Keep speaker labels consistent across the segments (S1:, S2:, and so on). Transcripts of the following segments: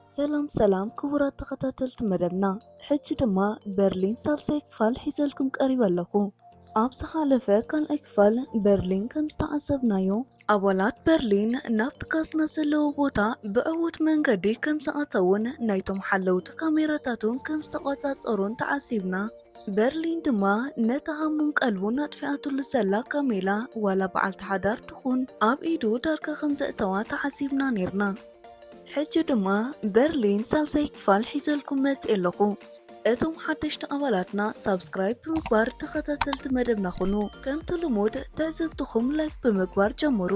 S1: ሰላም ክቡራት ተኸታተልቲ መደብና ሕጂ ድማ በርሊን ሳልሳይ ክፋል ሒዘልኩም ቀሪብ ኣለኹ። ኣብ ዝሓለፈ ካልኣይ ክፋል በርሊን ከም ዝተዓዘብናዮ ኣባላት በርሊን ናብቲ ካዝና ዘለዎ ቦታ ብዕዉት መንገዲ ከም ዝኣተውን ናይቶም ሓለውቲ ካሜራታቱን ከም ዝተቆጻጸሩን ተዓሲብና በርሊን ድማ ነታ ሃሙን ቀልቡን ኣጥፊኣቱሉ ዘላ ካሜላ ዋላ በዓልቲ ሓዳር ትኹን ኣብ ኢዱ ዳርጋ ከም ዘእተዋ ተዓሲብና ነርና። ሕጂ ድማ በርሊን ሳልሳይ ክፋል ሒዘልኩም መጽእ ኣለኹ። እቶም ሓደሽቲ ኣባላትና ሳብስክራይብ ብምግባር ተኸታተልቲ መደብና ኹኑ። ከምቲ ልሙድ ትዕዘብትኹም ላይክ ብምግባር ጀምሩ።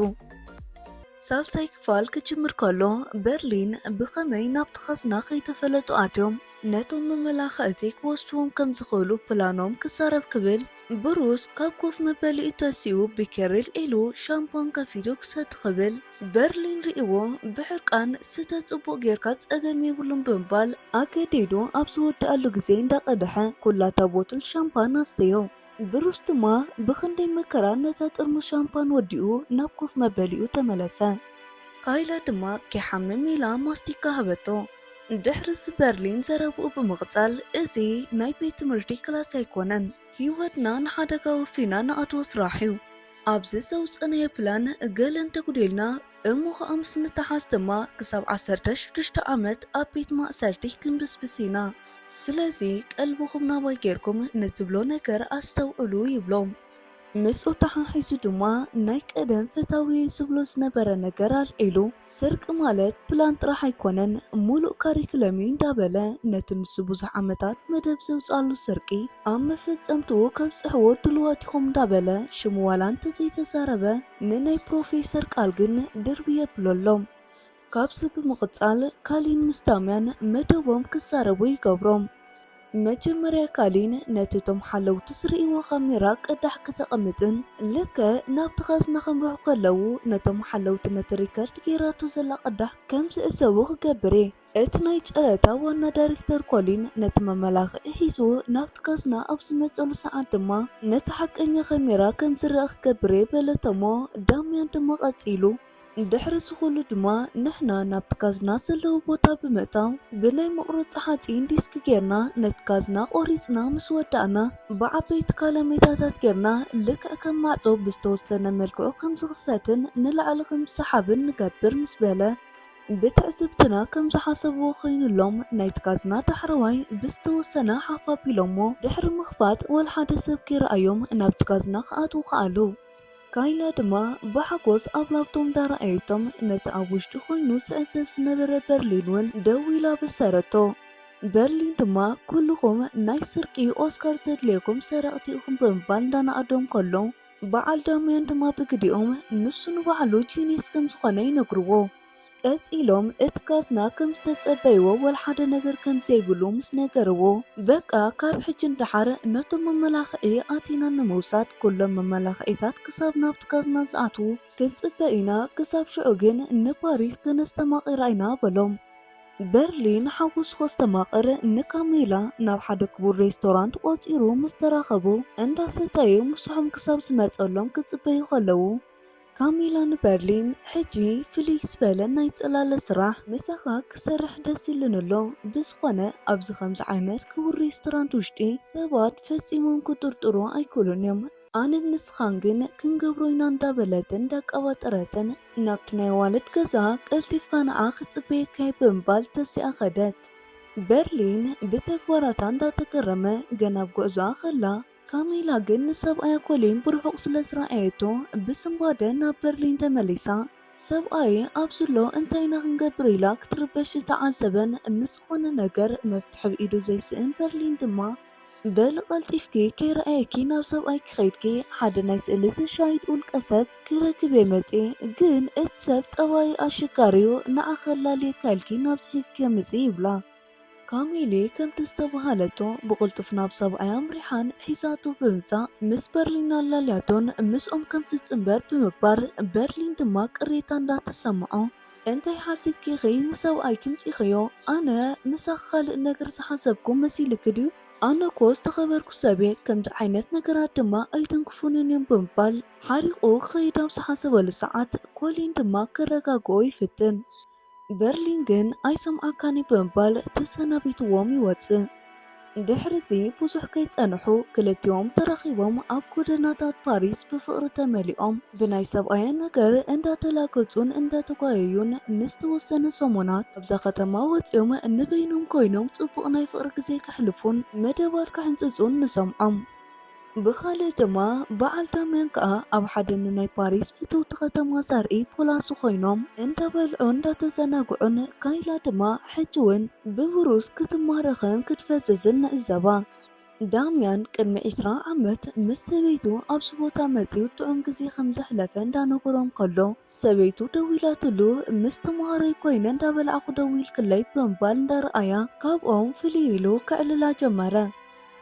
S1: ሳልሳይ ክፋል ክጅምር ከሎ በርሊን ብኸመይ ናብቲ ኻዝና ከይተፈለጡ ኣትዮም ነቶም መመላኽዕቲ ክወስድዎም ከም ዝኽእሉ ፕላኖም ክዛረብ ክብል ብሩስ ካብ ኮፍ መበሊኡ ተሲኡ ቢኬሪል ኢሉ ሻምፓን ከፊቱ ክሰቲ ክብል በርሊን ርእዎ ብሕርቃን ስህተት ጽቡቕ ጌርካ ጸገም የብሉን ብምባል ኣገዲዱ ኣብ ዝወድኣሉ ግዜ እንዳቐድሐ ኩላታ ቦትል ሻምፓን ኣስተዮ። ብሩስ ድማ ብኽንደይ መከራ ነታ ጥርሙዝ ሻምፓን ወዲኡ ናብ ኮፍ መበሊኡ ተመለሰ። ካይላ ድማ ከሓምም ኢላ ማስቲካ ሃበቶ። ድሕሪዚ በርሊን ዘረብኡ ብምቕጻል እዚ ናይ ቤት ትምህርቲ ክላስ ኣይኮነን ህይወትና ንሓደጋ ወፊና ንኣትዎ ስራሕ እዩ። ኣብዚ ዘውፀናዮ ፕላን ገለ እንተጉዴልና እሞ ከዓ ምስ ንተሓዝ ድማ ክሳብ 16 ዓመት ኣብ ቤት ማእሰርቲ ክንብስብስ ኢና። ስለዚ ቀልብኹም ናባይ ጌርኩም ንዝብሎ ነገር ኣስተውዕሉ ይብሎም። ምስኡ ተሓሒዙ ድማ ናይ ቀደም ፈታዊ ዝብሎ ዝነበረ ነገር ኣልዒሉ ስርቂ ማለት ፕላን ጥራሕ ኣይኮነን ሙሉእ ካሪኩለም እዩ እንዳበለ ነቲ ንሱ ብዙሕ ዓመታት መደብ ዘውፃሉ ስርቂ ኣብ መፈጸምትኡ ከብፅሕዎ ድልዋት ኢኹም እንዳበለ ሽሙ ዋላ እንተዘይተዛረበ ንናይ ፕሮፌሰር ቃል ግን ድርቢ የብለሎም። ካብዚ ብምቕጻል ካሊን ምስ ዳምያን መደቦም ክዛረቡ ይገብሮም። መጀመርያ ካሊን ነቲ ቶም ሓለውቲ ዝርእይዎ ካሜራ ቀዳሕ ከተቐምጥን ልከ ናብቲ ኻዝና ከምርሑ ከለዉ ነቶም ሓለውቲ ነቲ ሪከርድ ጌራቱ ዘላ ቀዳሕ ከም ዝእሰቡ ክገብር እየ። እቲ ናይ ጨረታ ዋና ዳይሬክተር ኮሊን ነቲ መመላኽዒ ሒዙ ናብቲ ኻዝና ኣብ ዝመፀሉ ሰዓት ድማ ነቲ ሓቀኛ ካሜራ ከም ዝረአ ክገብር እየ በለቶሞ። ዳምያን ድማ ቀፂሉ ድሕሪ ዝኹሉ ድማ ንሕና ናብቲ ካዝና ዘለዉ ቦታ ብምእታው ብናይ መቑረፂ ሓፂን ዲስክ ጌርና ነቲ ካዝና ቆሪፅና ምስ ወዳእና ብዓበይቲ ካላሜታታት ጌርና ልክዕ ከም ማዕፆ ብዝተወሰነ መልክዑ ከም ዝኽፈትን ንላዕሊ ከም ዝሰሓብን ንገብር ምስ በለ ብትዕዝብትና ከም ዝሓሰብዎ ኮይኑሎም ናይቲ ካዝና ዳሕረዋይ ብዝተወሰነ ሓፍ ኣቢሎሞ ድሕሪ ምኽፋት ወላ ሓደ ሰብ ከይረኣዮም ናብቲ ካዝና ክኣትዉ ከኣሉ። ካይላ ድማ ብሓጎስ ኣብ ላፕቶም እንዳረኣየቶም ነቲ ኣብ ውሽጢ ኮይኑ ዝዕዘብ ዝነበረ በርሊን እውን ደው ኢላ በሰረቶ። በርሊን ድማ ኩልኹም ናይ ስርቂ ኦስካር ዘድልየኩም ሰረቕቲ ኢኹም ብምባል እንዳናኣዶም ከሎ በዓል ዳምያን ድማ ብግዲኦም ንሱ ንባዕሉ ጂኒስ ከም ዝኾነ ይነግርዎ። ቀፂሎም እቲ ካዝና ከም ዝተጸበይዎ ወላ ሓደ ነገር ከም ዘይብሉ ምስ ነገርዎ በቃ ካብ ሕጂ እንዳሓር ነቶም መመላኽዒ ኣቲና ንምውሳድ ኩሎም መመላኽዒታት ክሳብ ናብቲ ካዝና ዝኣትዉ ክንጽበ ኢና ክሳብ ሽዑ ግን ንፓሪስ ክነስተማቒራ ኢና በሎም። በርሊን ሓጎስ ከስተማቕር ንካሜላ ናብ ሓደ ክቡር ሬስቶራንት ቆፂሩ ምስ ተራኸቡ እንዳሰተዩ ምስሖም ክሳብ ዝመፀሎም ክጽበዩ ከለዉ ካሜላ ንበርሊን ሕጂ ፍልይ ዝበለ ናይ ጽላለ ስራሕ ምሳኻ ክሰርሕ ደስ ኢሉንሎ ብዝኾነ ኣብዚ ከምዚ ዓይነት ክቡር ሬስቶራንት ውሽጢ ሰባት ፈጺሞም ክጥርጥሩ ኣይክእሉን እዮም። ኣነ ንስኻን ግን ክንገብሮ ኢና እንዳበለትን እንዳቀባጠረትን ናብቲ ናይ ዋልድ ገዛ ቀልጢፍካ ንዓ ክጽበየካይ ብምባል ተሲኣ ኸደት። በርሊን ብተግባራታ እንዳተገረመ ገና ኣብ ጉዕዞኣ ኸላ ካሜላ ግን ንሰብኣያ ኮሊን ብርሑቕ ስለ ዝረኣየቶ ብስምባደ ናብ በርሊን ተመሊሳ ሰብኣይ ኣብዝሎ እንታይ ኢና ክንገብር ኢላ ክትርበሽ ዝተዓዘበን ንዝኾነ ነገር መፍትሒ ብኢዱ ዘይስእን በርሊን ድማ በሊ ቀልጢፍኪ ከይረኣየኪ ናብ ሰብኣይ ክኸይድኪ ሓደ ናይ ስእሊ ዝሻይጥ ውልቀ ሰብ ክረክብ የመጽ ግን እቲ ሰብ ጠባይ ኣሸጋሪዩ ንኣኸላልየካ ኢልኪ ናብዚ ሒዝክዮ ምጽ ይብላ። ካሜሊ ከምቲ ዝተባሃለቶ ብቕልጡፍ ናብ ሰብኣያ ምሪሓን ሒዛቶ ብምምጻእ ምስ በርሊን ኣላልያቶን ምስኦም ከም ዝጽንበር ብምግባር በርሊን ድማ ቅሬታ እንዳተሰምዖ እንታይ ሓሲብኪ ኺ ንሰብኣይ ክምፂኸዮ ኣነ ምሳኽ ካልእ ነገር ዝሓሰብኩም መሲልክ ድዩ ኣነ ኮ ዝተኸበርኩ ሰብየ ከምዚ ዓይነት ነገራት ድማ ኣይተንክፉንን እዮም ብምባል ሓሪቑ ክኸይድ ኣብ ዝሓሰበሉ ሰዓት ኮሊን ድማ ከረጋግኦ ይፍትን። በርሊን ግን ኣይሰምዓካኒ ብምባል ተሰናቢትዎም ይወፅእ። ድሕሪዚ ብዙሕ ከይጸንሑ ክልቲኦም ተረኺቦም ኣብ ጎደናታት ፓሪስ ብፍቕሪ ተመሊኦም ብናይ ሰብኣየን ነገር እንዳተላገጹን እንዳተጓየዩን ንዝተወሰነ ሰሙናት ኣብዛ ከተማ ወፂኦም ንበይኖም ኮይኖም ጽቡቕ ናይ ፍቕሪ ግዜ ከሕልፉን መደባት ከሕንጽጹን ንሰምዖም። ብኻልእ ድማ በዓል ዳምያን ከኣ ኣብ ሓደ ናይ ፓሪስ ፍትውቲ ከተማ ዘርኢ ፖላሱ ኮይኖም እንዳበልዑ እንዳተዘናግዑን ካይላ ድማ ሕጂ እውን ብብሩስ ክትማረኽን ክትፈዝዝን ንዕዘባ። ዳምያን ቅድሚ 20 ዓመት ምስ ሰበይቱ ኣብዚ ቦታ መፂኡ ጥዑም ግዜ ከም ዘሕለፈ እንዳነገሮም ከሎ ሰበይቱ ደው ኢላትሉ ምስ ተምሃሮይ ኮይነ እንዳበልዓኹ ደው ኢልክለይ ብምባል እንዳረኣያ ካብኦም ፍልይ ኢሉ ክዕልላ ጀመረ።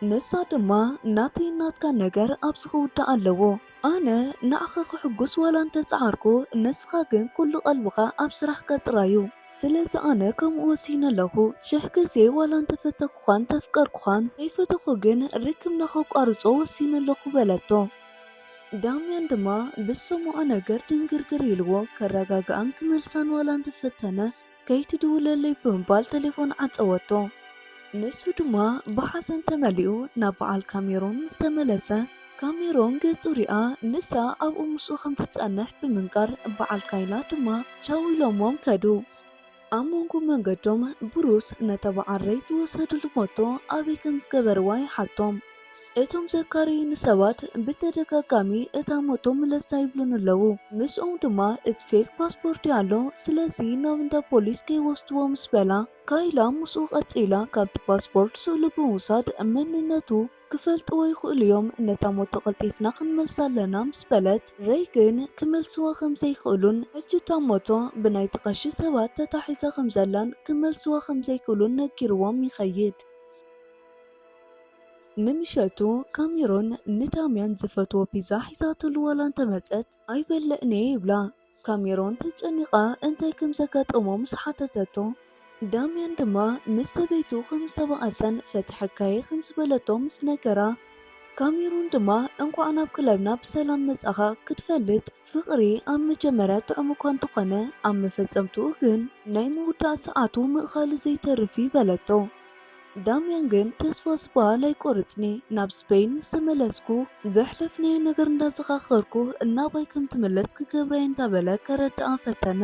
S1: ንሳ ድማ ናተይ እናትካ ነገር ኣብዚ ክውዳእ ኣለዎ። ኣነ ንኣኸ ክሕጉስ ዋላ እንተፀዓርኩ ንስኻ ግን ኩሉ ቀልብኻ ኣብ ስራሕካ ጥራዩ። ስለዚ ኣነ ከምኡ ወሲነ ኣለኹ። ሽሕ ግዜ ዋላ እንተፈተኩኻን ተፍቀርኩኻን ከይፈተኹ ግን ርክብና ከቋርፆ ወሲነ ኣለኹ በለቶ። ዳምያን ድማ ብሰምዖ ነገር ድንግርግር ኢልዎ ከረጋግኣን ክመልሳን ዋላ እንተፈተነ ከይትድውለለይ ብምባል ቴሌፎን ዓፀወቶ። ንሱ ድማ ብሓዘን ተመሊኡ ናብ በዓል ካሜሮን ምስ ተመለሰ ካሜሮን ገጹ ሪኣ ንሳ ኣብኡ ምስኡ ከም ትጸንሕ ብምንቃር በዓል ካይላ ድማ ቻው ኢሎሞም ከዱ። ኣብ መንጎ መንገዶም ብሩስ ነተበዓረይ ዝወሰድሉ ሞቶ ኣበይ ከም ዝገበርዋ ይሓቶም። እቶም ዘካርዩኒ ሰባት ብተደጋጋሚ እታ ሞቶ ምለሳ ይብሉን ኣለዉ። ምስኦም ድማ እቲ ፌክ ፓስፖርት ኣሎ፣ ስለዚ ናብ እንዳ ፖሊስ ከይወስድዎ ምስ በላ ካይላ ምስኡ ቀፂላ ካብቲ ፓስፖርት ስእሉ ብምውሳድ መንነቱ ክፈልጥዎ ይኽእሉ እዮም ነታ ሞቶ ቀልጢፍና ክንመልሳ ኣለና ምስ በለት ረይ ግን ክመልስዋ ከም ዘይክእሉን ሕጂ እታ ሞቶ ብናይ ተቐሺ ሰባት ተታሒዛ ከም ዘላን ክመልስዋ ከም ዘይክእሉን ነጊርዎም ይኸይድ። ንምሸቱ ካሜሮን ንዳምያን ዝፈትዎ ፒዛ ሒዛትሉ ዋላ እንተመፀት ኣይበልዕኒ ይብላ። ካሜሮን ተጨኒቓ እንታይ ከም ዘጋጠሞም ስሓተተቶ። ዳምያን ድማ ምስ ሰበይቱ ከም ዝተባኣሰን ፈትሐካየ ከም ዝበለቶ ምስ ነገራ ካሜሮን ድማ እንኳዕ ናብ ክለብና ብሰላም መጻኻ ክትፈልጥ ፍቕሪ ኣብ መጀመርያ ጥዑም እኳ እንተኾነ ኣብ መፈጸምትኡ ግን ናይ ምውዳእ ሰዓቱ ምእኻሉ ዘይተርፊ በለቶ። ዳምያን ግን ተስፋ ዝበሃል ኣይቆርጽኒ ናብ ስፔን ምስ ተመለስኩ ዘሕለፍናዮ ነገር እንዳዘኻኸርኩ እናባይ ከም ትመለስ ክገብረየ እንዳበለ ከረድኣ ፈተነ።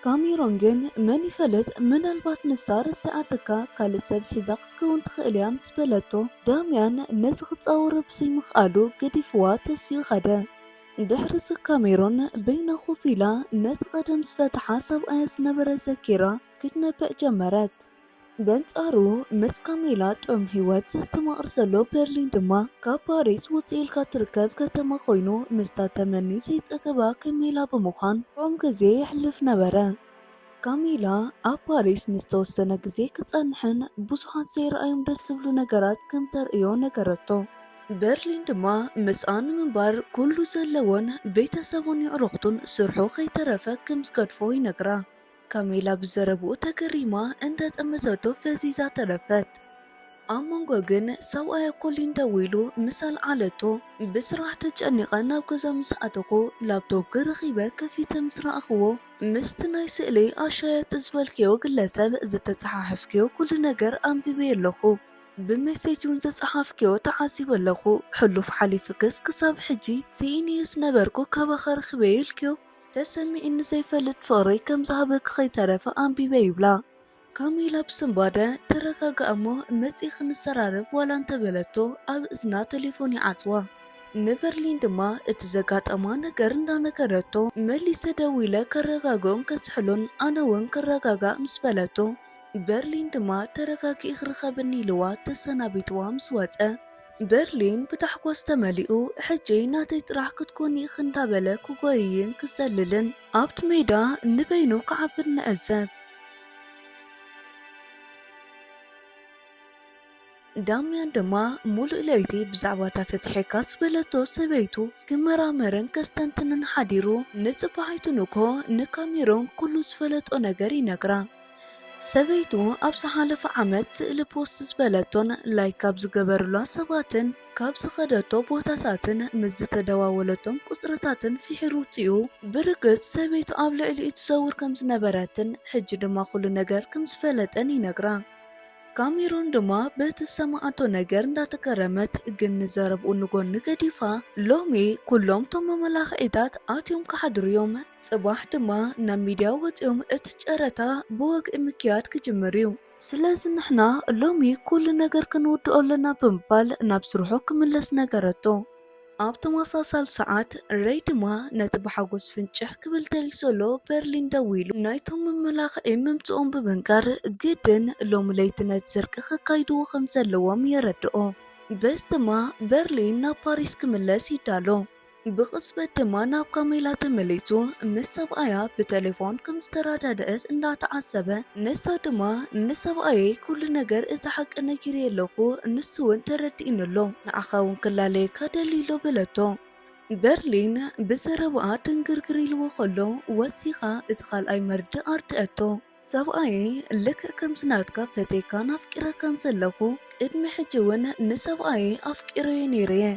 S1: ካሜሮን ግን መን ይፈለጥ ምናልባት ንሳ ረሲዓትካ ካልእ ሰብ ሒዛ ክትከውን ትኽእል እያ ምስ በለቶ ዳምያን ነዚ ክፃወሮ ብዘይምኽኣሉ ገዲፍዋ ተስዩ ኸደ። ድሕሪዚ ካሜሮን በይና ኮፍ ኢላ ነቲ ቀደም ዝፈትሓ ሰብኣያ ዝነበረ ዘኪራ ክትነብዕ ጀመረት። በንጻሩ ምስ ካሜላ ጥዑም ህይወት ዘስተማቕር ዘሎ በርሊን ድማ ካብ ፓሪስ ውፅእ ኢልካ ትርከብ ከተማ ኮይኑ ምስታ ተመኒዩ ዘይፀገባ ካሜላ ብምዃን ጥዑም ግዜ ይሕልፍ ነበረ። ካሜላ ኣብ ፓሪስ ንዝተወሰነ ግዜ ክጸንሕን ብዙሓት ዘይረኣዮም ደስ ዝብሉ ነገራት ከም ተርእዮ ነገረቶ። በርሊን ድማ ምስኣ ንምንባር ኩሉ ዘለዎን ቤተሰቡን ይዕሩኽቱን ስርሑ ከይተረፈ ከም ዝገድፎ ይነግራ። ካሜላ ብዘረብኡ ተገሪማ እንዳጠመተቶ ፈዚዛ ተረፈት። ኣብ መንጎ ግን ሰብኣያ ኮሊን ደው ኢሉ ምስ ኣልዓለቶ ብስራሕ ተጨኒቐ ናብ ገዛ ምስ ኣተኹ ላፕቶፕ ክረኺበ ከፊተ ምስ ረኣኽዎ ምስቲ ናይ ስእሊ ኣሻየጥ ዝበልክዮ ግለሰብ ዝተፀሓሕፍክዮ ኩሉ ነገር ኣንቢበ ኣለኹ ብሜሴጅ እውን ዘፀሓፍክዮ ተዓዚብ ኣለኹ ሕሉፍ ሓሊፍክስ ክሳብ ሕጂ ዘይንየስ ነበርኩ ካባኸ ረኽበ ኢልክዮ ተሰሚዕኒ ዘይፈልጥ ፍቕሪ ከም ዝሃበክ ከይተረፈ ኣንቢበ ይብላ። ካሜላ ብስንባደ ተረጋግኣ እሞ መፂ ክንሰራርብ ዋላ እንተበለቶ ኣብ እዝና ቴሌፎን ይዓፅዋ። ንበርሊን ድማ እቲ ዘጋጠማ ነገር እንዳነገረቶ መሊሰ ደው ኢለ ከረጋግኦን ከስሕሎን ኣነ እውን ክረጋጋእ ምስ በለቶ በርሊን ድማ ተረጋጊ ክርከበኒ ኢልዋ ተሰናቢትዋ ምስ ወፀ በርሊን ብታሕጓስ ተመሊኡ ሕጂ ናተይ ጥራሕ ክትኮኒ ኢኽ እንዳበለ ክጎይይን ክዘልልን ኣብቲ ሜዳ ንበይኑ ክዓብን ንዕዘብ። ዳምያን ድማ ሙሉእ ለይቲ ብዛዕባ ተፈትሒካ ዝበለቶ ሰበይቱ ክመራመርን ከስተንትንን ሓዲሩ ንፅባሒቱን እኮ ንካሜሮን ኩሉ ዝፈለጦ ነገር ይነግራ። ሰበይቱ ኣብ ዝሓለፈ ዓመት ስእሊ ፖስት ዝበለቶን ላይክ ካብ ዝገበርሏ ሰባትን ካብ ዝኸደቶ ቦታታትን ምስ ዝተደዋወለቶም ቁፅርታትን ፊሒሩ ውፅኡ ብርግፅ ሰበይቱ ኣብ ልዕሊኡ ትዘውር ከም ዝነበረትን ሕጂ ድማ ኩሉ ነገር ከም ዝፈለጠን ይነግራ። ካሜሮን ድማ በቲ ሰማዓቶ ነገር እንዳተገረመት ግን ንዘረብኡ ንጎኒ ገዲፋ ሎሚ ኩሎም ቶም መመላኽዒታት ኣትዮም ከሓድርዮም ጽባሕ ድማ ናብ ሚድያ ወፂኦም እቲ ጨረታ ብወግዒ ምክያድ ክጅምር እዩ። ስለዚ ንሕና ሎሚ ኩሉ ነገር ክንውድኦ ኣለና ብምባል ናብ ስርሑ ክምለስ ነገረቶ። ኣብ ተመሳሳሊ ሰዓት ሬይ ድማ ነቲ ብሓጎስ ፍንጭሕ ክብል ተልሰሎ በርሊን ደው ኢሉ ናይቶም መመላኽዒ ምምጽኦም ብምንጋር ግድን ሎሚ ለይቲ ነቲ ዝርቂ ከካይድዎ ከም ዘለዎም የረድኦ። በዚ ድማ በርሊን ናብ ፓሪስ ክምለስ ይዳሎ። ብቕጽበት ድማ ናብ ካሜላ ተመሊሱ ምስ ሰብኣያ ብቴሌፎን ከም ዝተረዳድአት እንዳተዓሰበ ነሳ ድማ ንሰብኣየ ኩሉ ነገር እቲ ሓቂ ነጊረ ኣለኹ ንሱ እውን ተረዲእንሎ ንዓኻ እውን ክላለየካ ደሊሎ በለቶ። በርሊን ብዘረብኣ ድንግርግር ኢልዎ ከሎ ወሲኻ እቲ ካልኣይ መርድእ ኣርድአቶ። ሰብኣየ ልክዕ ከም ዝናትካ ፈቴካን ኣፍቂረካን ዘለኹ ቅድሚ ሕጂ እውን ንሰብኣየ ኣፍቂረዮ ነይረየ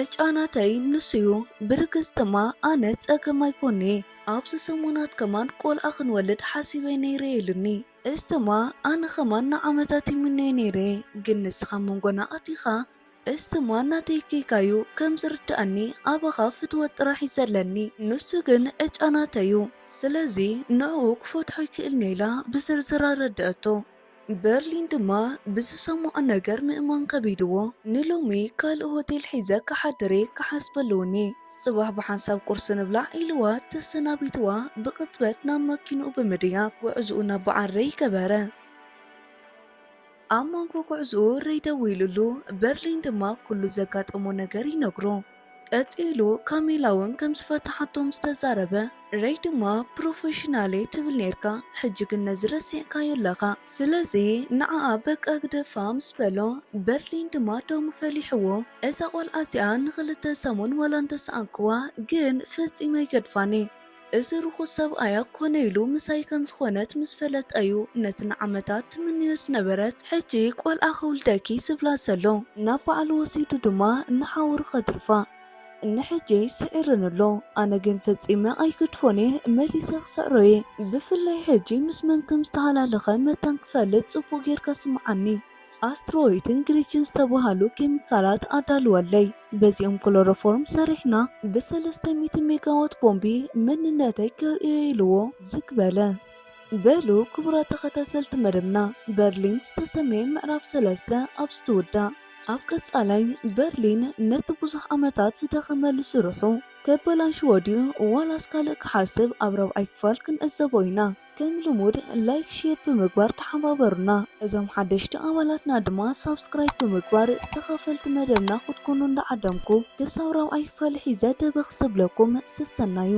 S1: እጫናተይ ንስዩ ብርግጽ ድማ ኣነ ጸገም ኣይኮነ ኣብዚ ሰሙናት ከማን ቆልዓ ክንወልድ ሓሲበይ ነይረ የሉኒ እዚ ድማ ኣነ ኸማን ንዓመታት ይምነዮ ነይረ ግን ንስኻ መንጎና ኣቲኻ እዚ ድማ እናተይከይካዩ ከም ዝርድኣኒ ኣባኻ ፍትወት ጥራሕ እዩ ዘለኒ ንሱ ግን እጫናተዩ ስለዚ ንዕኡ ክፈትሖ ይክእል ነይላ ብዝርዝር ኣረድአቶ። በርሊን ድማ ብዝሰምዖ ነገር ምእማን ከቢድዎ ንሎሚ ካልእ ሆቴል ሒዘ ከሓድሬ ክሓስበለውኒ ጽባሕ ብሓንሳብ ቁርሲ ንብላዕ ኢልዋ ተሰናቢትዋ ብቕጽበት ናብ መኪንኡ ብምድያብ ጉዕዝኡ ናብ በዓል ሬይ ገበረ። ኣብ መንጎ ጉዕዝኡ ሬይ ደው ኢሉሉ በርሊን ድማ ኩሉ ዘጋጠሞ ነገር ይነግሮ። ቀፂሉ ካሜላ እውን ከም ዝፈትሓቶ ምስተዛረበ ሬይ ድማ ፕሮፌሽናሌ ትብል ነርካ ሕጂ ግን ነዚ ረሲዕካዮ ኣለኻ ስለዚ ንዓኣ በቃ ግደፋ ምስ በሎ በርሊን ድማ ደሙ ፈሊሕዎ እዛ ቆልዓ እዚኣ ንኽልተ ሰሙን ወላ እንተሰኣንክዋ ግን ፈጺመ ይገድፋኒ እዚ ርኹስ ሰብኣያ ኮነ ኢሉ ምሳይ ከም ዝኾነት ምስ ፈለጠዩ ነቲ ንዓመታት ትምንዮ ዝነበረት ሕጂ ቆልዓ ክውልደኪ ዝብላ ዘሎ ናብ በዓል ወሲዱ ድማ ንሓውሩ ከድርፋ ንሕጂ ስዒርንሎ ኣነ ግን ፈጺመ ኣይክድፎኒ መሊሰ ክስዕሮየ ብፍላይ ሕጂ ምስ መን ከም ዝተሃላለኸ መታን ክፈልጥ ጽቡቕ ጌርካ ስምዓኒ ኣስትሮይድን ግሪችን ዝተባሃሉ ኬሚካላት ኣዳልወለይ በዚኦም ክሎሮፎርም ሰሪሕና ብ300 ሜጋዋት ቦምቢ መንነተይ ከርእዮ ኢልዎ ዝግበለ በሉ ክቡራት ተኸታተልቲ መደብና በርሊን ዝተሰመየ ምዕራፍ 3 ኣብ ዝትውዳእ ኣብ ቀጻላይ በርሊን ነቲ ብዙሕ ዓመታት ዝደኸመሉ ስርሑ ከበላሽ ወዲዩ ዋላስ ካልእ ክሓስብ ኣብ 4ይ ክፋል ክንዕዘቦ ኢና። ከም ልሙድ ላይክ ሼር ብምግባር ተሓባበሩና እዞም ሓደሽቲ ኣባላትና ድማ ሳብስክራይብ ብምግባር ተኸፈልቲ መደብና ክትኮኑ እንዳዓደምኩ ክሳብ 4ይ ክፋል ሒዘ ደበ ክስብለኩም ስሰናዩ